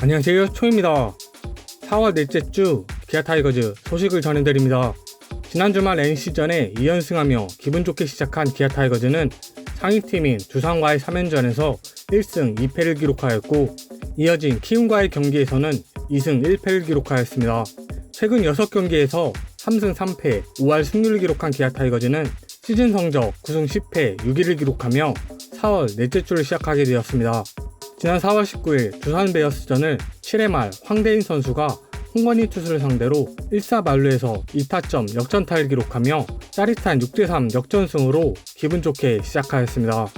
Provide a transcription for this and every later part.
안녕하세요, 초입니다. 4월 넷째 주 기아 타이거즈 소식을 전해드립니다. 지난 주말 NC전에 2연승하며 기분 좋게 시작한 기아 타이거즈는 상위팀인 두산과의 3연전에서 1승 2패를 기록하였고, 이어진 키움과의 경기에서는 2승 1패를 기록하였습니다. 최근 6경기에서 3승 3패 5할 승률을 기록한 기아 타이거즈는 시즌 성적 9승 10패 6위를 기록하며 4월 넷째 주를 시작하게 되었습니다. 지난 4월 19일 두산 베어스전을 7회 말 황대인 선수가 홍건희 투수를 상대로 1사 만루에서 2타점 역전타를 기록하며 짜릿한 6대3 역전승으로 기분 좋게 시작하였습니다.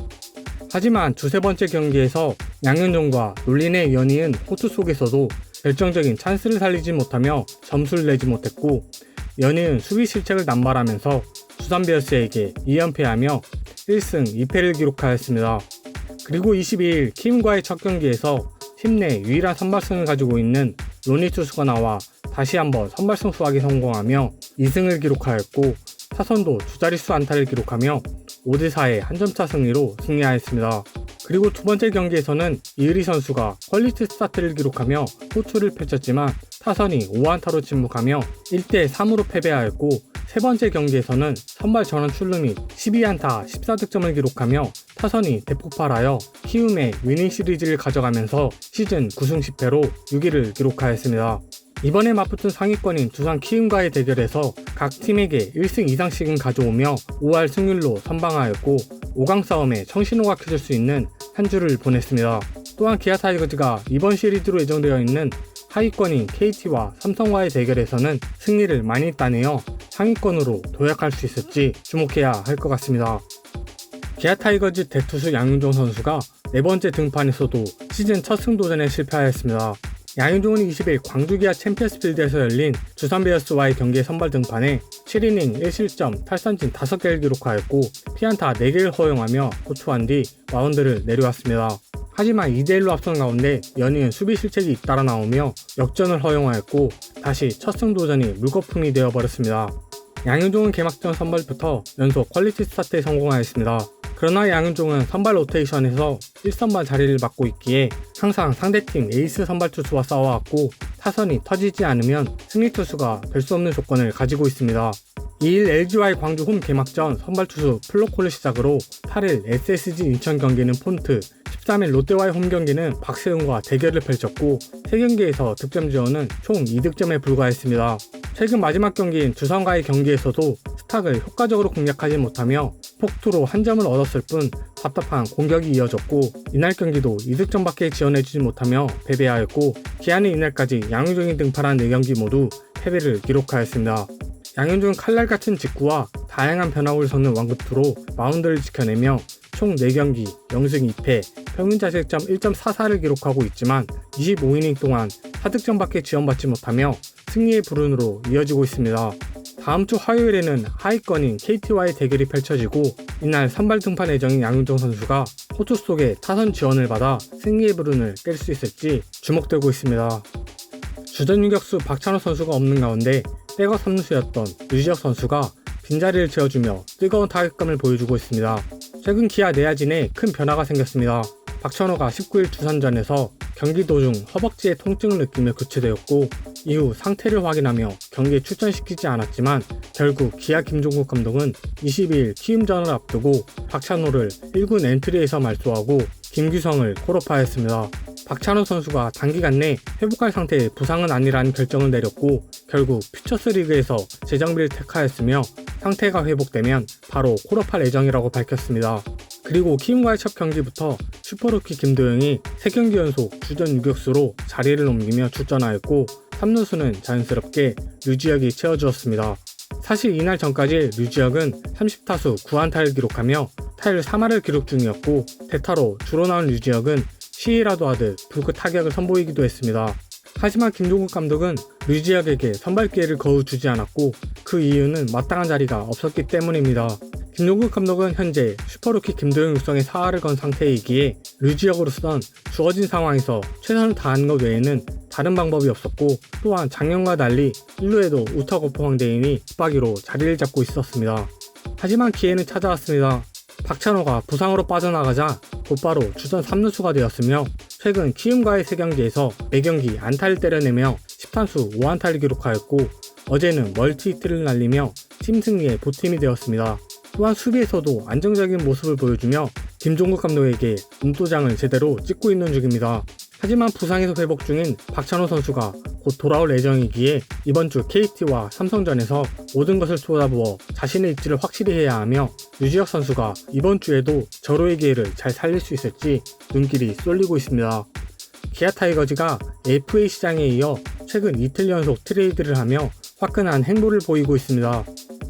하지만 두세 번째 경기에서 양현종과 놀린의 연이은 호투 속에서도 결정적인 찬스를 살리지 못하며 점수를 내지 못했고, 연이은 수비 실책을 남발하면서 두산 베어스에게 2연패하며 1승 2패를 기록하였습니다. 그리고 22일 키움과의 첫 경기에서 팀 내 유일한 선발승을 가지고 있는 로니 투수가 나와 다시 한번 선발승 수확에 성공하며 2승을 기록하였고, 타선도 두 자릿수 안타를 기록하며 5대4의 한점차 승리로 승리하였습니다. 그리고 두 번째 경기에서는 이의리 선수가 퀄리티 스타트를 기록하며 호투를 펼쳤지만 타선이 5안타로 침묵하며 1대3으로 패배하였고, 세 번째 경기에서는 선발 전원 출루 및 12안타 14득점을 기록하며 타선이 대폭발하여 키움의 위닝 시리즈를 가져가면서 시즌 9승 10패로 6위를 기록하였습니다. 이번에 맞붙은 상위권인 두산 키움과의 대결에서 각 팀에게 1승 이상씩은 가져오며 5할 승률로 선방하였고, 5강 싸움에 청신호가 켜질 수 있는 한 주를 보냈습니다. 또한 기아 타이거즈가 이번 시리즈로 예정되어 있는 하위권인 KT와 삼성과의 대결에서는 승리를 많이 따내어 상위권으로 도약할 수 있을지 주목해야 할 것 같습니다. 기아 타이거즈 대투수 양윤종 선수가 네 번째 등판에서도 시즌 첫 승도전에 실패하였습니다. 양윤종은 20일 광주 기아 챔피언스필드에서 열린 두산 베어스와의 경기에 선발 등판해 7이닝 1실점 탈삼진 5개를 기록하였고, 피안타 4개를 허용하며 호투한 뒤 마운드를 내려왔습니다. 하지만 2대1로 앞선 가운데 연이은 수비 실책이 잇따라 나오며 역전을 허용하였고, 다시 첫 승도전이 물거품이 되어버렸습니다. 양윤종은 개막전 선발부터 연속 퀄리티 스타트에 성공하였습니다. 그러나 양윤종은 선발 로테이션에서 1선발 자리를 맡고 있기에 항상 상대팀 에이스 선발 투수와 싸워왔고, 타선이 터지지 않으면 승리 투수가 될 수 없는 조건을 가지고 있습니다. 2일 LG와의 광주 홈 개막전 선발 투수 플로콜을 시작으로 8일 SSG 인천 경기는 폰트, 13일 롯데와의 홈 경기는 박세웅과 대결을 펼쳤고, 3경기에서 득점 지원은 총 2득점에 불과했습니다. 최근 마지막 경기인 두산과의 경기에서도 스탁을 효과적으로 공략하지 못하며 폭투로 한 점을 얻었을 뿐 답답한 공격이 이어졌고, 이날 경기도 2득점밖에 지원해주지 못하며 패배하였고, 기아는 이날까지 양윤종이 등판한 4경기 모두 패배를 기록하였습니다. 양윤종은 칼날같은 직구와 다양한 변화구를 섞는 완급투로 마운드를 지켜내며 총 4경기 0승 2패 평균 자책점 1.44를 기록하고 있지만 25이닝 동안 4득점밖에 지원받지 못하며 승리의 불운으로 이어지고 있습니다. 다음 주 화요일에는 하위권인 KT와의 대결이 펼쳐지고, 이날 선발 등판 예정인 양윤종 선수가 호투 속에 타선 지원을 받아 승리의 불운을 깰 수 있을지 주목되고 있습니다. 주전 유격수 박찬호 선수가 없는 가운데 백업 3루수였던 류지혁 선수가 빈자리를 채워주며 뜨거운 타격감을 보여주고 있습니다. 최근 기아 내야진에 큰 변화가 생겼습니다. 박찬호가 19일 두산전에서 경기 도중 허벅지에 통증을 느끼며 교체되었고, 이후 상태를 확인하며 경기에 출전시키지 않았지만 결국 기아 김종국 감독은 22일 키움전을 앞두고 박찬호를 1군 엔트리에서 말소하고 김규성을 콜업하였습니다. 박찬호 선수가 단기간 내 회복할 상태의 부상은 아니라는 결정을 내렸고, 결국 퓨처스리그에서 재정비를 택하였으며 상태가 회복되면 바로 콜업할 예정이라고 밝혔습니다. 그리고 키움과의 첫 경기부터 슈퍼루키 김도영이 3경기 연속 주전 유격수로 자리를 옮기며 출전하였고, 3루수는 자연스럽게 류지혁이 채워주었습니다. 사실 이날 전까지 류지혁은 30타수 9안타를 기록하며 타율 3할을 기록 중이었고, 대타로 주로 나온 류지혁은 시위라도 하듯 불꽃 타격을 선보이기도 했습니다. 하지만 김종국 감독은 류지혁에게 선발 기회를 거의 주지 않았고, 그 이유는 마땅한 자리가 없었기 때문입니다. 김종국 감독은 현재 슈퍼루키 김도영 육성에 사활을 건 상태이기에 류지혁으로선 주어진 상황에서 최선을 다하는 것 외에는 다른 방법이 없었고, 또한 작년과 달리 1루에도 우타고포 황대인이 붙박이로 자리를 잡고 있었습니다. 하지만 기회는 찾아왔습니다. 박찬호가 부상으로 빠져나가자 곧바로 주전 3루수가 되었으며 최근 키움과의 3경기에서 매경기 안타를 때려내며 10타수 5안타를 기록하였고 어제는 멀티 히트를 날리며 팀 승리에 보탬이 되었습니다. 또한 수비에서도 안정적인 모습을 보여주며 김종국 감독에게 눈도장을 제대로 찍고 있는 중입니다. 하지만 부상에서 회복 중인 박찬호 선수가 곧 돌아올 예정이기에 이번 주 KT와 삼성전에서 모든 것을 쏟아부어 자신의 입지를 확실히 해야 하며 유지혁 선수가 이번 주에도 절호의 기회를 잘 살릴 수 있을지 눈길이 쏠리고 있습니다. 기아 타이거즈가 FA 시장에 이어 최근 이틀 연속 트레이드를 하며 화끈한 행보를 보이고 있습니다.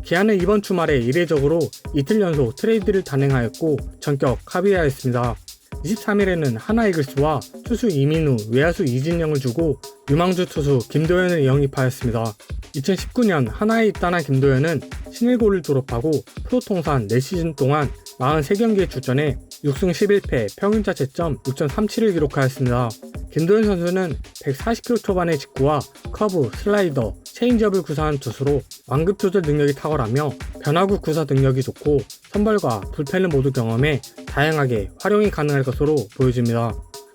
기아는 이번 주말에 이례적으로 이틀 연속 트레이드를 단행하였고 전격 합의하였습니다. 23일에는 하나이글스와 투수 이민우, 외야수 이진영을 주고 유망주 투수 김도현을 영입하였습니다. 2019년 하나에 입단한 김도현은 신일고를 졸업하고 프로 통산 4시즌 동안 43경기에 출전해 6승 11패 평균 자책점 6.37을 기록하였습니다. 김도현 선수는 140km 초반의 직구와 커브, 슬라이더, 체인지업을 구사한 투수로 완급 조절 능력이 탁월하며 변화구 구사 능력이 좋고 선발과 불펜을 모두 경험해 다양하게 활용이 가능할 것으로 보여집니다.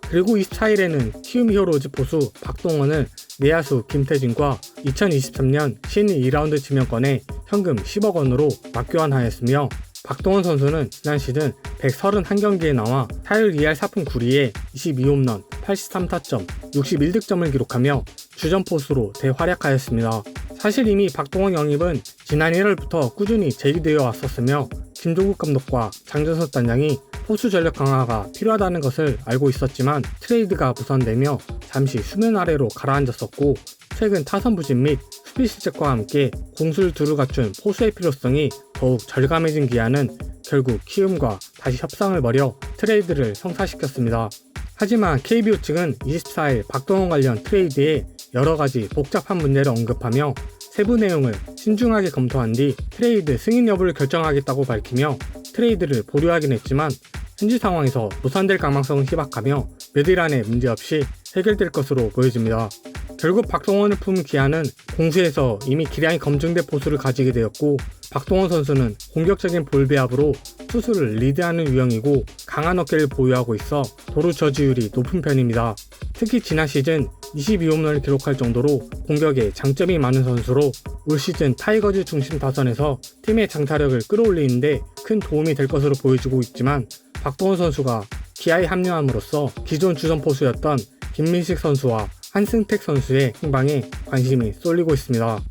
그리고 24일에는 키움 히어로즈 포수 박동원을 내야수 김태진과 2023년 신인 2라운드 지명권에 현금 10억 원으로 맞교환하였으며 박동원 선수는 지난 시즌 131경기에 나와 타율 2할 4푼 9리에 22홈런, 83타점, 61득점을 기록하며 주전 포수로 대활약하였습니다. 사실 이미 박동원 영입은 지난 1월부터 꾸준히 제기되어 왔었으며 김종국 감독과 장정석 단장이 포수 전력 강화가 필요하다는 것을 알고 있었지만 트레이드가 무산되며 잠시 수면 아래로 가라앉았었고 최근 타선 부진 및 수비 실책과 함께 공수를 두루 갖춘 포수의 필요성이 더욱 절감해진 기아는 결국 키움과 다시 협상을 벌여 트레이드를 성사시켰습니다. 하지만 KBO 측은 24일 박동원 관련 트레이드에 여러가지 복잡한 문제를 언급하며 세부 내용을 신중하게 검토한 뒤 트레이드 승인 여부를 결정하겠다고 밝히며 트레이드를 보류하긴 했지만 현지 상황에서 무산될 가능성은 희박하며 몇일 안에 문제없이 해결될 것으로 보여집니다. 결국 박동원을 품은 기아는 공수에서 이미 기량이 검증된 포수를 가지게 되었고 박동원 선수는 공격적인 볼 배합으로 투수를 리드하는 유형이고 강한 어깨를 보유하고 있어 도루 저지율이 높은 편입니다. 특히 지난 시즌 22홈런을 기록할 정도로 공격에 장점이 많은 선수로 올 시즌 타이거즈 중심 타선에서 팀의 장타력을 끌어올리는데 큰 도움이 될 것으로 보여지고 있지만 박동원 선수가 기아에 합류함으로써 기존 주전 포수였던 김민식 선수와 한승택 선수의 행방에 관심이 쏠리고 있습니다.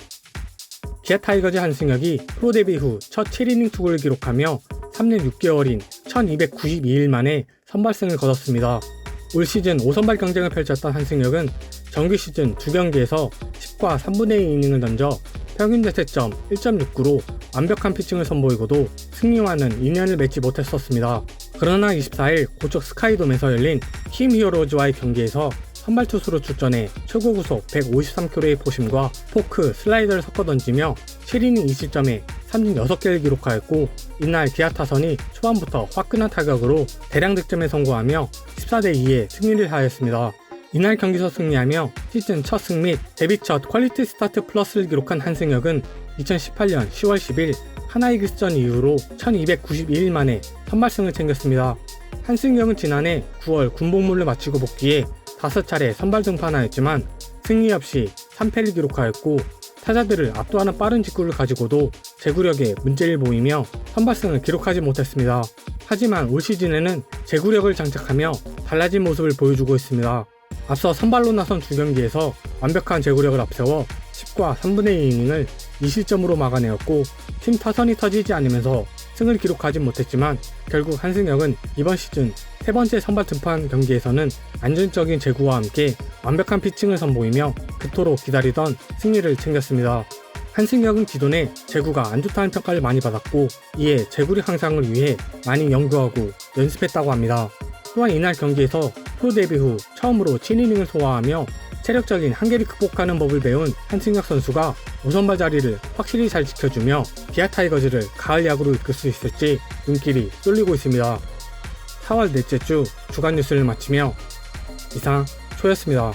기아 타이거즈 한승혁이 프로 데뷔 후 첫 7이닝 투구를 기록하며 3년 6개월인 1292일 만에 선발승을 거뒀습니다. 올 시즌 5선발 경쟁을 펼쳤던 한승혁은 정규 시즌 2경기에서 10과 3분의 2 이닝을 던져 평균 자책점 1.69로 완벽한 피칭을 선보이고도 승리와는 인연을 맺지 못했었습니다. 그러나 24일 고척 스카이돔에서 열린 키움 히어로즈와의 경기에서 선발 투수로 출전해 최고 구속 153km의 포심과 포크, 슬라이더를 섞어 던지며 7이닝 2실점에 삼진 6개를 기록하였고 이날 기아 타선이 초반부터 화끈한 타격으로 대량 득점에 성공하며 14대2의 승리를 하였습니다. 이날 경기에서 승리하며 시즌 첫 승 및 데뷔 첫 퀄리티 스타트 플러스를 기록한 한승혁은 2018년 10월 10일 하나이글스전 이후로 1292일 만에 선발승을 챙겼습니다. 한승혁은 지난해 9월 군복무를 마치고 복귀해 5차례 선발 등판하였지만 승리 없이 3패를 기록하였고 타자들을 압도하는 빠른 직구를 가지고도 제구력에 문제를 보이며 선발승을 기록하지 못했습니다. 하지만 올 시즌에는 제구력을 장착하며 달라진 모습을 보여주고 있습니다. 앞서 선발로 나선 2경기에서 완벽한 제구력을 앞세워 10과 3분의 2 이닝을 2실점으로 막아내었고 팀 타선이 터지지 않으면서 승을 기록하지 못했지만 결국 한승혁은 이번 시즌 3번째 선발 등판 경기에서는 안정적인 제구와 함께 완벽한 피칭을 선보이며 그토록 기다리던 승리를 챙겼습니다. 한승혁은 기존에 제구가 안 좋다는 평가를 많이 받았고 이에 제구력 향상을 위해 많이 연구하고 연습했다고 합니다. 또한 이날 경기에서 프로 데뷔 후 처음으로 7이닝을 소화하며 체력적인 한계를 극복하는 법을 배운 한승혁 선수가 5선발 자리를 확실히 잘 지켜주며 기아 타이거즈를 가을 야구로 이끌 수 있을지 눈길이 쏠리고 있습니다. 4월 넷째 주 주간 뉴스를 마치며 이상 초였습니다.